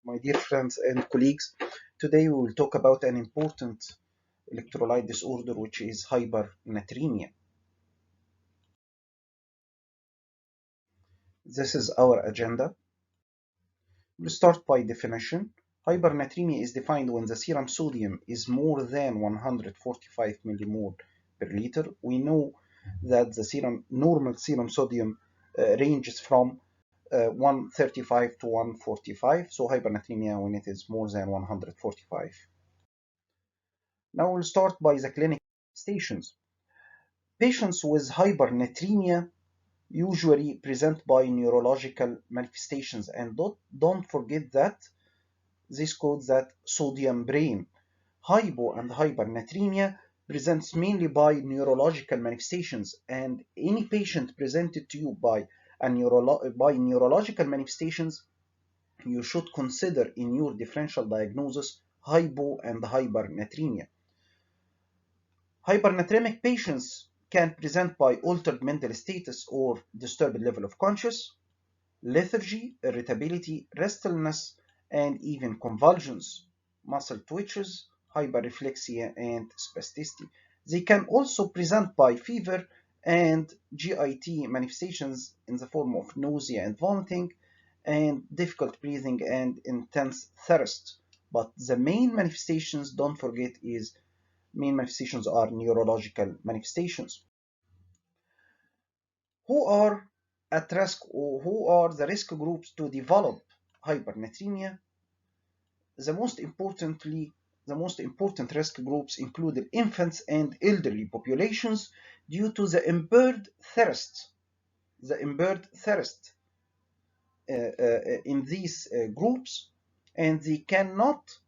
my dear friends and colleagues. Today we will talk about an important electrolyte disorder, which is hypernatremia. This is our agenda. We'll start by definition. Hypernatremia is defined when the serum sodium is more than 145 millimole per liter. We know that the normal serum sodium ranges from 135 to 145, so hypernatremia when it is more than 145. Now we'll start by the clinical manifestations. Patients with hypernatremia usually present by neurological manifestations, and don't forget that this code that sodium brain. Hypo and hypernatremia presents mainly by neurological manifestations, and any patient presented to you by neurological manifestations, you should consider in your differential diagnosis hypo and hypernatremia. Hypernatremic patients can present by altered mental status or disturbed level of consciousness, lethargy, irritability, restlessness, and even convulsions, muscle twitches, hyperreflexia, and spasticity. They can also present by fever and GIT manifestations in the form of nausea and vomiting, and difficult breathing and intense thirst. But the main manifestations, don't forget, main manifestations are neurological manifestations. Who are at risk, or who are the risk groups to develop hypernatremia? The most important risk groups include infants and elderly populations due to the impaired thirst. In these groups, and they cannot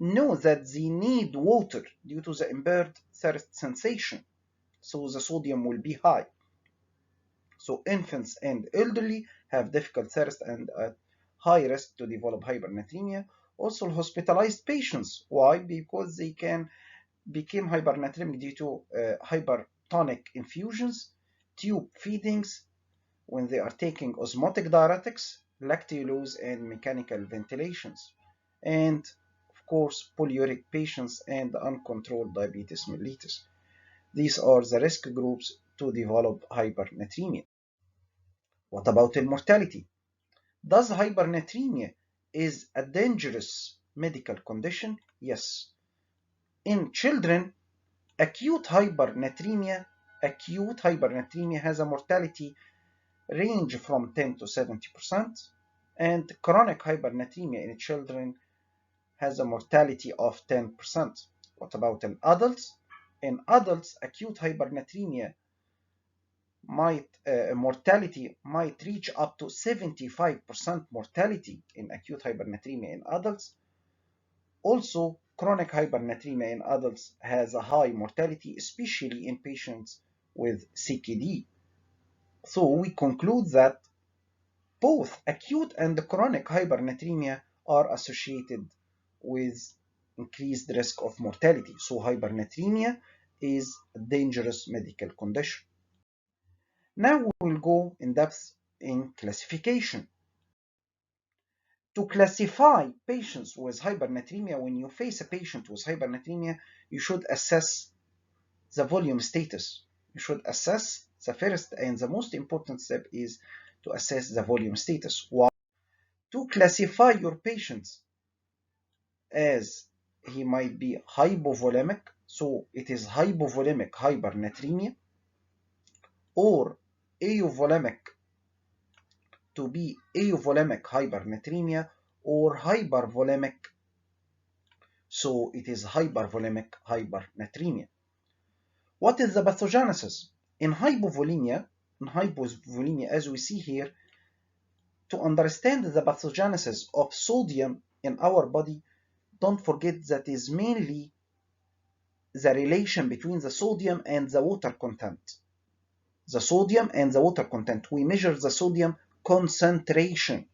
know that they need water due to the impaired thirst sensation, so the sodium will be high. So infants and elderly have difficult thirst and at high risk to develop hypernatremia. Also hospitalized patients. Why? Because they can become hypernatremic due to hypertonic infusions, tube feedings, when they are taking osmotic diuretics, lactulose, and mechanical ventilations. And of course, polyuric patients and uncontrolled diabetes mellitus. These are the risk groups to develop hypernatremia. What about mortality? Does hypernatremia is a dangerous medical condition? Yes. In children, acute hypernatremia has a mortality range from 10 to 70%, and chronic hypernatremia in children has a mortality of 10%. What about in adults? In adults, acute hypernatremia mortality might reach up to 75% mortality in acute hypernatremia in adults. Also, chronic hypernatremia in adults has a high mortality, especially in patients with CKD. So we conclude that both acute and chronic hypernatremia are associated with increased risk of mortality. So hypernatremia is a dangerous medical condition. Now we will go in depth in classification. To classify patients with hypernatremia, when you face a patient with hypernatremia, you should assess the volume status. You should assess the first and the most important step is to assess the volume status. Why? To classify your patients, as he might be hypovolemic, so it is hypovolemic hypernatremia, or euvolemic, to be euvolemic hypernatremia, or hypervolemic, so it is hypervolemic hypernatremia. What is the pathogenesis? In hypovolemia, as we see here, to understand the pathogenesis of sodium in our body, don't forget that is mainly the relation between the sodium and the water content. The sodium and the water content. We measure the sodium concentration.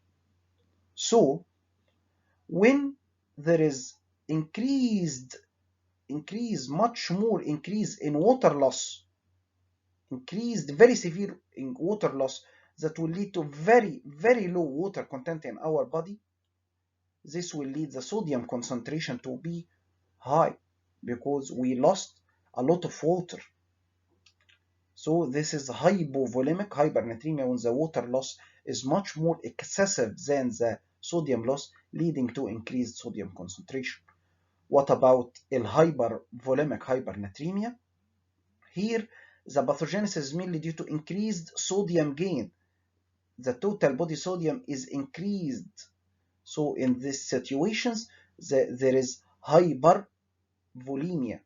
So, when there is much more increase in water loss, very severe in water loss, that will lead to very, very low water content in our body, this will lead the sodium concentration to be high because we lost a lot of water. So this is hypovolemic hypernatremia when the water loss is much more excessive than the sodium loss, leading to increased sodium concentration. What about hypervolemic hypernatremia? Here, the pathogenesis is mainly due to increased sodium gain. The total body sodium is increased. So in these situations, there is hypervolemia.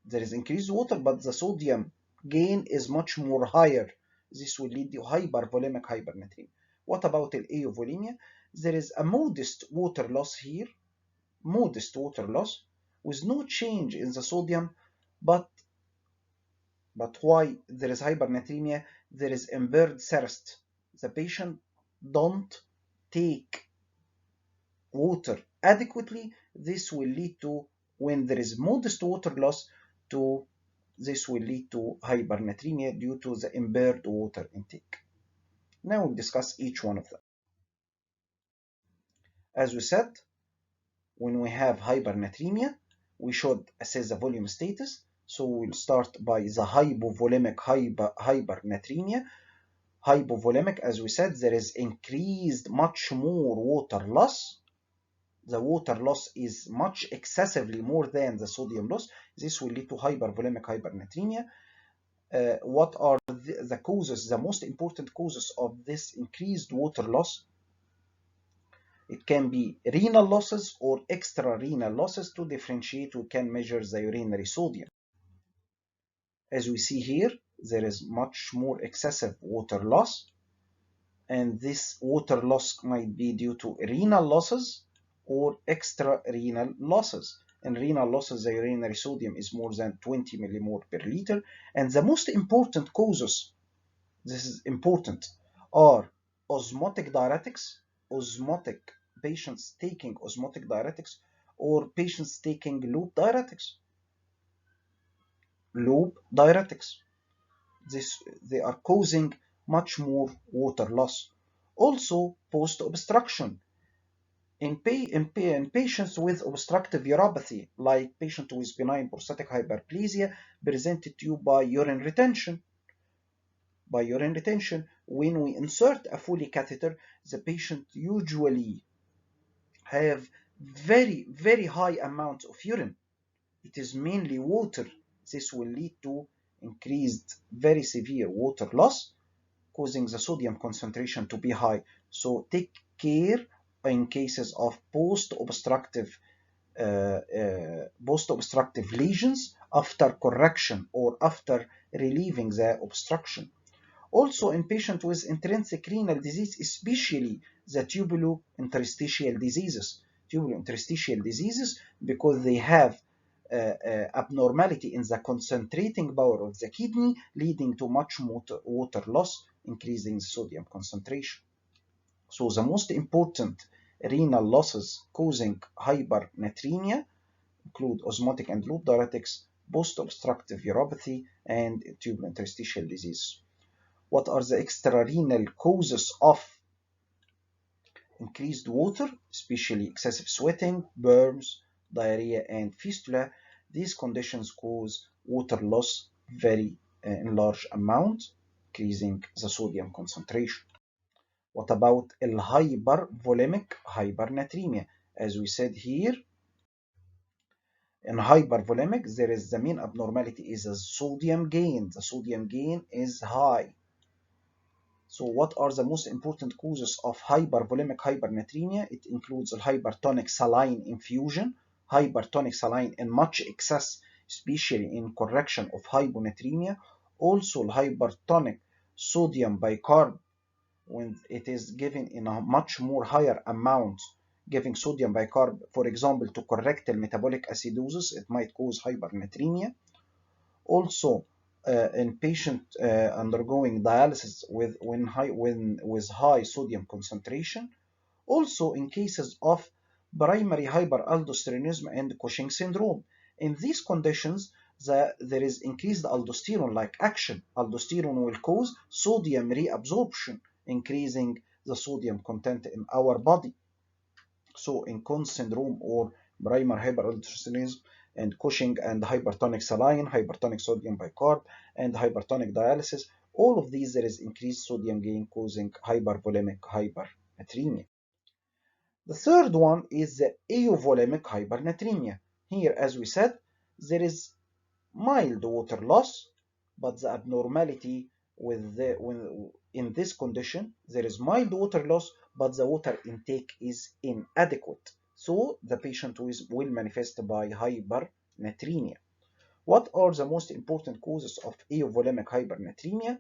There is increased water, but the sodium gain is much more higher. This will lead to hypervolemic hypernatremia. What about eovolemia? There is a modest water loss here, modest water loss, with no change in the sodium, but why there is hypernatremia? There is impaired thirst. The patient don't take water adequately. This will lead to, when there is modest water loss, this will lead to hypernatremia due to the impaired water intake. Now we'll discuss each one of them. As we said, when we have hypernatremia, we should assess the volume status. So we'll start by the hypovolemic hypernatremia. Hypovolemic, as we said, there is increased much more water loss. The water loss is much excessively more than the sodium loss. This will lead to hypervolemic hypernatremia. What are the causes, the most important causes of this increased water loss? It can be renal losses or extra-renal losses. To differentiate, we can measure the urinary sodium. As we see here, there is much more excessive water loss, and this water loss might be due to renal losses or extra-renal losses. In renal losses, the urinary sodium is more than 20 millimole per liter, and the most important causes, this is important, are osmotic diuretics, patients taking osmotic diuretics, or patients taking loop diuretics. They are causing much more water loss. Also, post-obstruction. In patients with obstructive uropathy, like patient with benign prostatic hyperplasia, presented to you by urine retention. When we insert a Foley catheter, the patient usually have very, very high amounts of urine. It is mainly water. This will lead to increased, very severe water loss, causing the sodium concentration to be high. So take care in cases of post-obstructive lesions after correction or after relieving the obstruction. Also in patients with intrinsic renal disease, especially the tubulointerstitial diseases, because they have abnormality in the concentrating power of the kidney, leading to much water loss, increasing the sodium concentration. So the most important renal losses causing hypernatremia include osmotic and loop diuretics, post-obstructive uropathy, and tubulointerstitial disease. What are the extrarenal causes of increased water, especially excessive sweating, burns, diarrhea, and fistula? These conditions cause water loss in large amount, increasing the sodium concentration. What about hypervolemic hypernatremia? As we said here, in hypervolemic, there is the main abnormality is a sodium gain. The sodium gain is high. So what are the most important causes of hypervolemic hypernatremia? It includes hypertonic saline infusion, hypertonic saline in much excess, especially in correction of hyponatremia. Also hypertonic sodium bicarb, when it is given in a much more higher amount, giving sodium bicarb, for example, to correct the metabolic acidosis, it might cause hypernatremia. Also, in patient undergoing dialysis with high sodium concentration. Also, in cases of primary hyperaldosteronism and Cushing syndrome. In these conditions, there is increased aldosterone-like action. Aldosterone will cause sodium reabsorption, increasing the sodium content in our body. So in Conn's syndrome or primary hyperaldosteronism and Cushing and hypertonic saline, hypertonic sodium bicarb, and hypertonic dialysis, all of these there is increased sodium gain causing hypervolemic hypernatremia. The third one is the eovolemic hypernatremia. Here, as we said, there is mild water loss, but the abnormality in this condition, there is mild water loss, but the water intake is inadequate. So the patient will manifest by hypernatremia. What are the most important causes of eovolemic hypernatremia?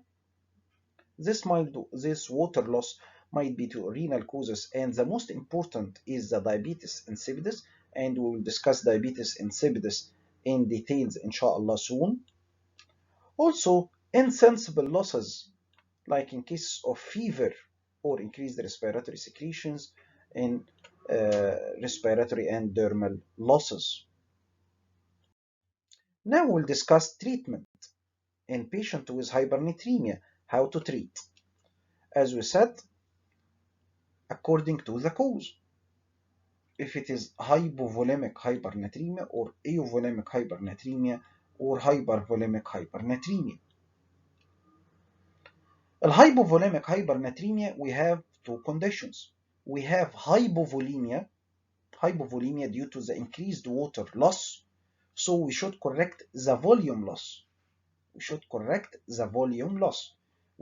This water loss might be to renal causes, and the most important is the diabetes insipidus, and we will discuss diabetes insipidus in details inshallah soon. Also, insensible losses, like in case of fever or increased respiratory secretions in respiratory and dermal losses. Now we'll discuss treatment in patient with hypernatremia, how to treat. As we said, according to the cause. If it is hypovolemic hypernatremia or eovolemic hypernatremia or hypervolemic hypernatremia. Hypovolemic hypernatremia, we have two conditions. We have hypovolemia due to the increased water loss. So we should correct the volume loss. We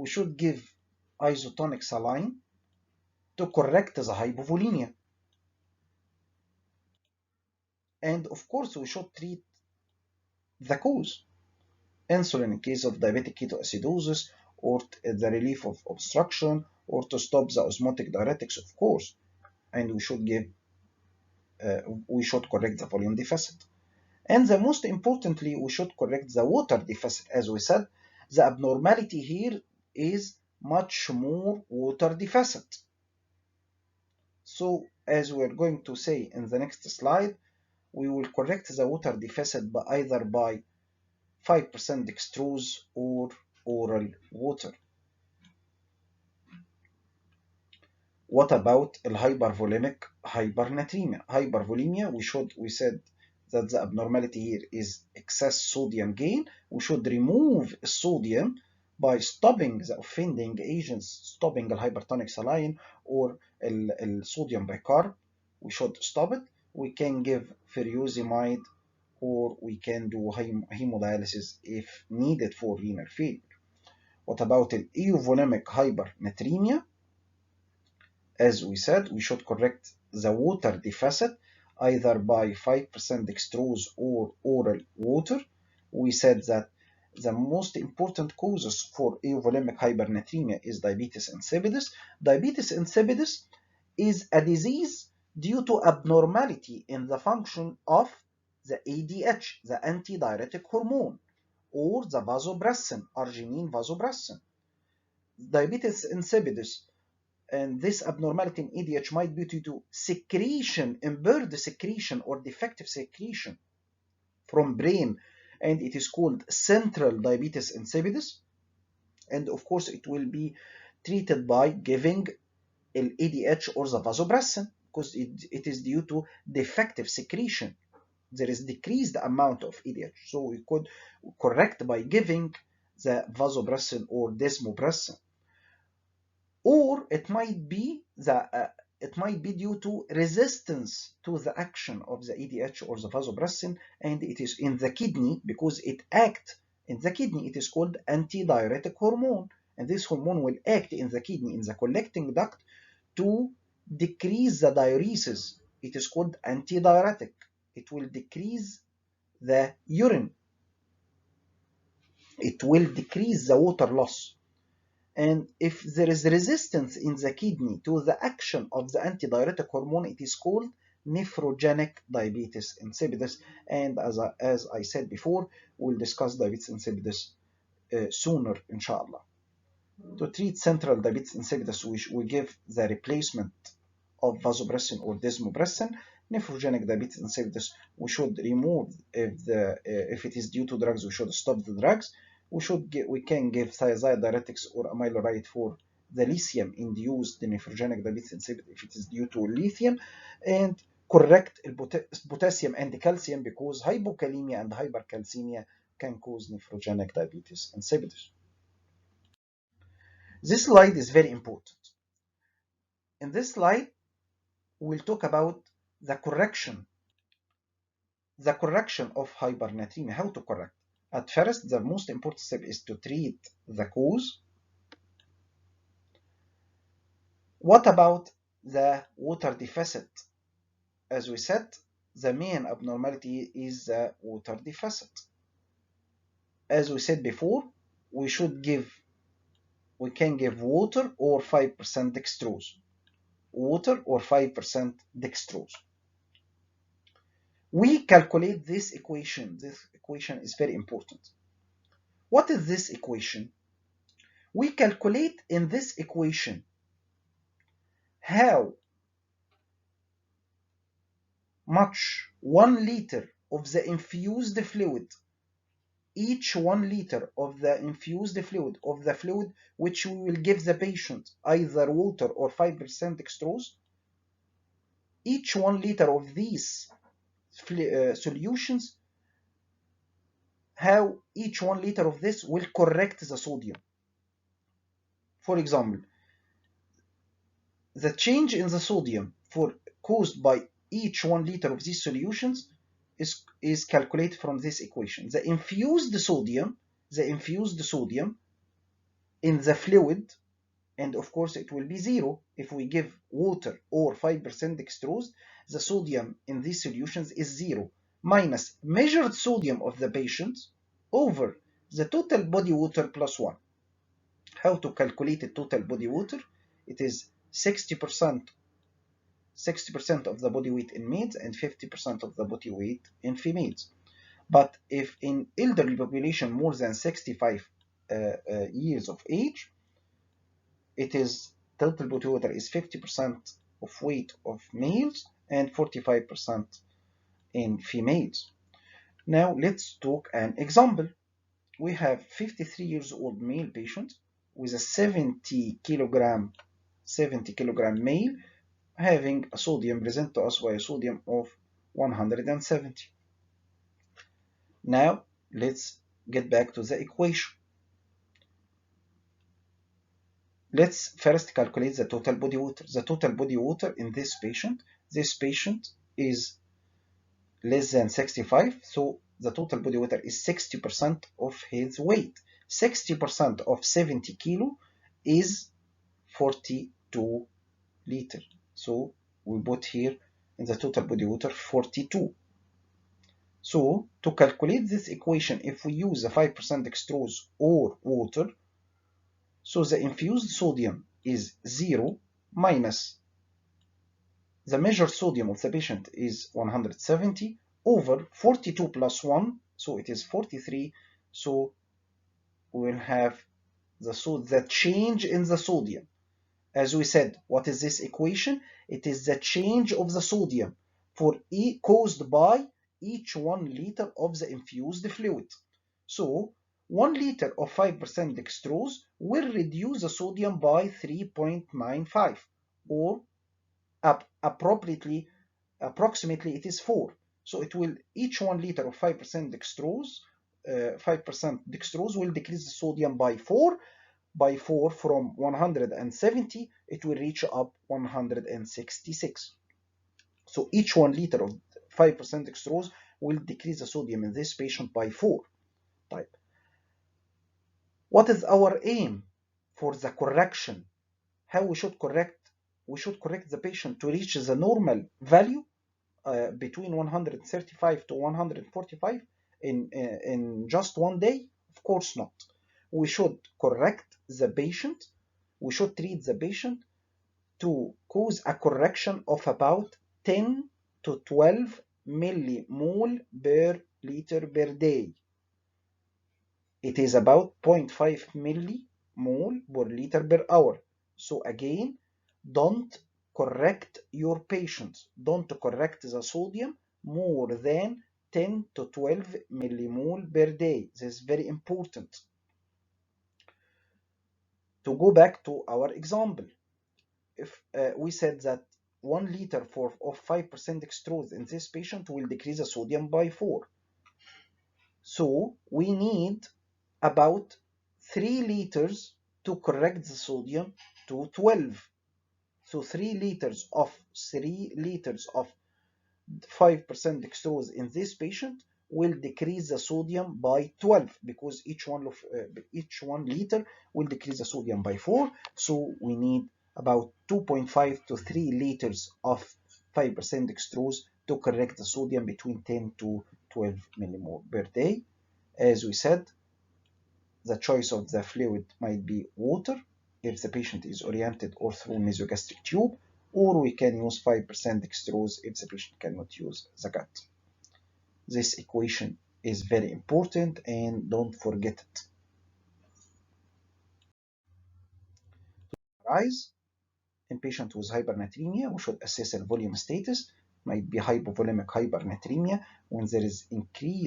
should give isotonic saline to correct the hypovolemia. And of course, we should treat the cause. Insulin in case of diabetic ketoacidosis, or the relief of obstruction, or to stop the osmotic diuretics, of course. And we should correct the volume deficit. And the most importantly, we should correct the water deficit. As we said, the abnormality here is much more water deficit. So as we're going to say in the next slide, we will correct the water deficit either by 5% dextrose or oral water. What about hypervolemic hypernatremia? Hypervolemia, we said that the abnormality here is excess sodium gain. We should remove sodium by stopping the offending agents, stopping the hypertonic saline or sodium bicarb. We should stop it. We can give furosemide, or we can do hemodialysis if needed for renal failure. What about eovolemic hypernatremia? As we said, we should correct the water deficit either by 5% dextrose or oral water. We said that the most important causes for eovolemic hypernatremia is diabetes insipidus. Diabetes insipidus is a disease due to abnormality in the function of the ADH, the antidiuretic hormone, or the vasopressin, arginine vasopressin. Diabetes insipidus, and this abnormality in ADH might be due to secretion, impaired secretion or defective secretion from brain, and it is called central diabetes insipidus. And of course, it will be treated by giving ADH or the vasopressin, because it is due to defective secretion. There is decreased amount of ADH, so we could correct by giving the vasopressin or desmopressin. Or it might be due to resistance to the action of the ADH or the vasopressin, and it is in the kidney because it acts in the kidney. It is called antidiuretic hormone, and this hormone will act in the kidney, in the collecting duct, to decrease the diuresis. It is called antidiuretic. It will decrease the urine. It will decrease the water loss. And if there is resistance in the kidney to the action of the antidiuretic hormone, it is called nephrogenic diabetes insipidus. And as I said before, we'll discuss diabetes insipidus sooner, inshallah. To treat central diabetes insipidus, we give the replacement of vasopressin or desmopressin. Nephrogenic diabetes insipidus, we should remove if it is due to drugs, we should stop the drugs. We can give thiazide diuretics or amiloride for the lithium-induced nephrogenic diabetes insipidus if it is due to lithium, and correct potassium and calcium because hypokalemia and hypercalcemia can cause nephrogenic diabetes insipidus. This slide is very important. In this slide, we'll talk about the correction of hypernatremia, how to correct. At first, the most important step is to treat the cause. What about the water deficit? As we said, the main abnormality is the water deficit. As we said before, we can give water or 5% dextrose. Water or 5% dextrose. We calculate this equation. This equation is very important. What is this equation? We calculate in this equation how much 1 liter of the infused fluid, each 1 liter of the infused fluid, which we will give the patient either water or 5% dextrose, each 1 liter of these solutions, how each 1 liter of this will correct the sodium. For example, the change in the sodium caused by each 1 liter of these solutions is calculated from this equation. The infused sodium in the fluid, and of course it will be 0 if we give water or 5% dextrose, the sodium in these solutions is 0, minus measured sodium of the patient over the total body water plus 1. How to calculate the total body water? It is 60% of the body weight in males and 50% of the body weight in females. But if in elderly population more than 65 years of age, it is total body water is 50% of weight of males and 45% in females. Now let's talk an example. We have 53 years old male patient with a 70 kilogram male having a sodium, present to us by a sodium of 170. Now let's get back to the equation. Let's first calculate the total body water. The total body water in this patient is less than 65, so the total body water is 60% of his weight. 60% of 70 kilo is 42 liter. So we put here in the total body water 42. So to calculate this equation, if we use the 5% dextrose or water, so the infused sodium is 0 minus the measured sodium of the patient is 170 over 42 plus 1, so it is 43. So we will have the change in the sodium. As we said, what is this equation? It is the change of the sodium caused by each 1 liter of the infused fluid. So 1 liter of 5% dextrose will reduce the sodium by 3.95, or approximately it is 4. So it will each 1 liter of 5% dextrose will decrease the sodium by 4. By 4 from 170, it will reach up 166. So each 1 liter of 5% dextrose will decrease the sodium in this patient by 4. Type. What is our aim for the correction? How we should correct? We should correct the patient to reach the normal value between 135 to 145 in just one day? Of course not. We should correct the patient. We should treat the patient to cause a correction of about 10 to 12 millimole per liter per day. It is about 0.5 millimole per liter per hour. So again, don't correct your patients. Don't correct the sodium more than 10 to 12 millimole per day. This is very important. To go back to our example, if we said that 1 liter of 5% dextrose in this patient will decrease the sodium by 4. So we need about 3 liters to correct the sodium to 12. So 3 liters of 5% dextrose in this patient will decrease the sodium by 12 because each 1 liter will decrease the sodium by 4. So we need about 2.5 to 3 liters of 5% dextrose to correct the sodium between 10 to 12 millimole per day. As we said, the choice of the fluid might be water if the patient is oriented or through nasogastric tube, or we can use 5% dextrose if the patient cannot use the gut. This equation is very important and don't forget it. Rise in patient with hypernatremia, we should assess the volume status. Might be hypovolemic hypernatremia when there is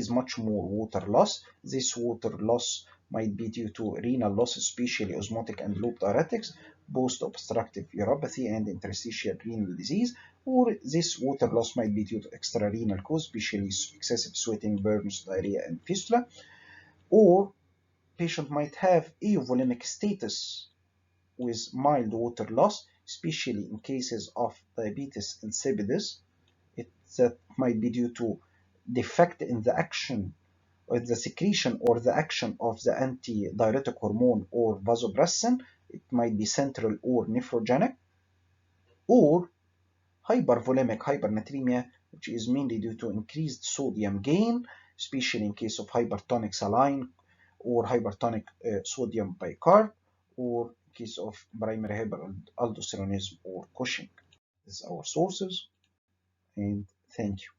much more water loss. This water loss might be due to renal loss, especially osmotic and loop diuretics, post-obstructive uropathy and interstitial renal disease, or this water loss might be due to extrarenal cause, especially excessive sweating, burns, diarrhea, and fistula, or patient might have eovolemic status with mild water loss, especially in cases of diabetes insipidus. That might be due to defect in the action or the secretion or the action of the antidiuretic hormone or vasopressin. It might be central or nephrogenic, or hypervolemic hypernatremia, which is mainly due to increased sodium gain, especially in case of hypertonic saline or hypertonic sodium bicarb, or in case of primary hyperaldosteronism or Cushing. This is our sources, and thank you.